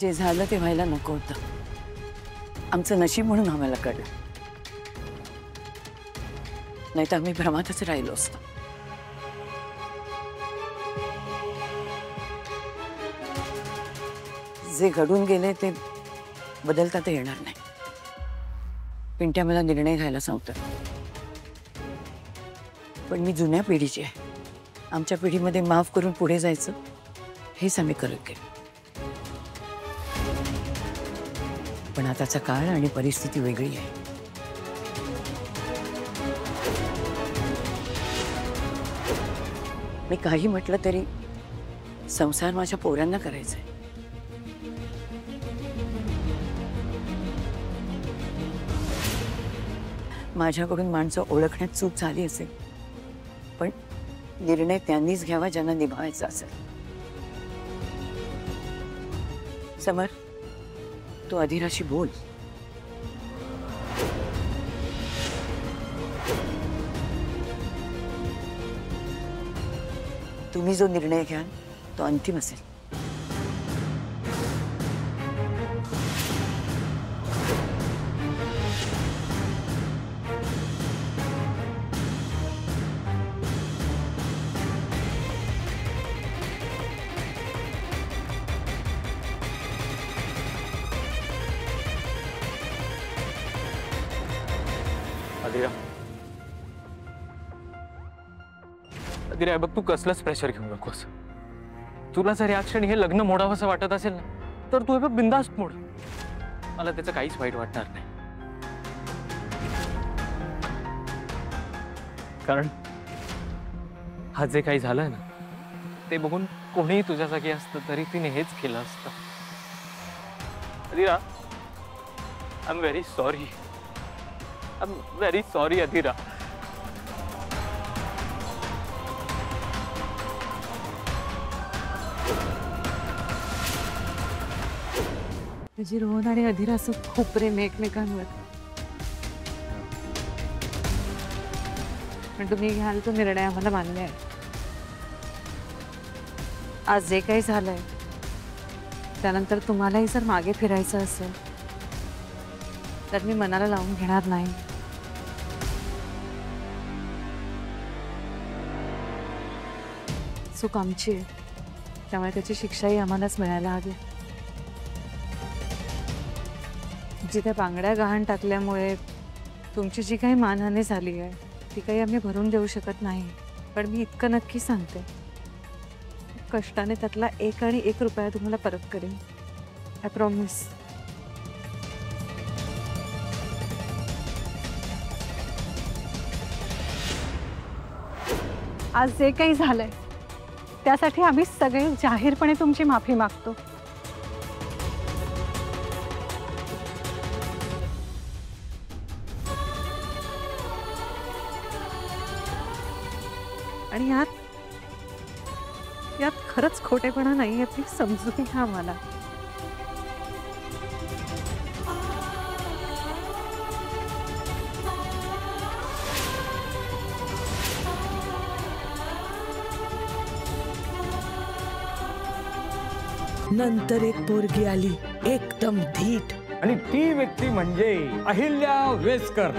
जे झालं ते व्हायला नको होतं. आमचं नशीब म्हणून आम्हाला कळलं, नाही तर आम्ही भ्रमातच राहिलो असतो. जे घडून गेले ते बदलता ते येणार नाही. पिंट्या मला निर्णय घ्यायला सांगतो, पण मी जुन्या पिढीची आहे. आमच्या पिढीमध्ये माफ करून पुढे जायचं हेच आम्ही करत गेलो. पण आताचा काळ आणि परिस्थिती वेगळी आहे. मी काही म्हटलं तरी संसार माझ्या पोरांना करायचा आहे. माझ्याकडून माणसं ओळखण्यात चूक झाली असेल, पण निर्णय त्यांनीच घ्यावा ज्यांना निभावायचा असेल. समर, तू अधिराशी बोल. तुम्ही जो निर्णय घ्याल तो अंतिम असेल. अधिरा, बघ, तू कसलंच प्रेशर घेऊ नकोस. तुला जर या क्षणी हे लग्न मोडावंसं वाटत असेल ना, तर तू हे बघ बिंदास्त मोड. मला त्याचं काहीच वाईट वाटणार नाही. कारण हा जे काही झालंय ना, ते बघून कोणीही तुझ्या जागी असतं तरी तिने हेच केलं असतं. Adhira, I am very sorry. I am very sorry Adhira. माझी रोहन आणि अधिरा असं खूप प्रेम आहे एकमेकांवर. पण तुम्ही घ्याल तो निर्णय आम्हाला मान्य आहे. आज जे काही झालंय त्यानंतर तुम्हालाही जर मागे फिरायचं असेल तर मी मनाला लावून घेणार नाही. चूक आमची आहे, त्यामुळे त्याची शिक्षाही आम्हालाच मिळायला हवी. जिथे बांगड्या गहाण टाकल्यामुळे तुमची जी काही मानहानी झाली आहे ती काही आम्ही भरून देऊ शकत नाही. पण मी इतकं नक्की सांगते, कष्टाने त्यातला 1 रुपया तुम्हाला परत करेन. I promise. आज जे काही झालंय त्यासाठी आम्ही सगळे जाहीरपणे तुमची माफी मागतो. आणि यात खरंच खोटेपणा नाहीये, प्लीज समजून घ्या मला. नंतर एक पोरगी आली एकदम धीट, आणि ती व्यक्ती म्हणजे अहिल्या वेसकर.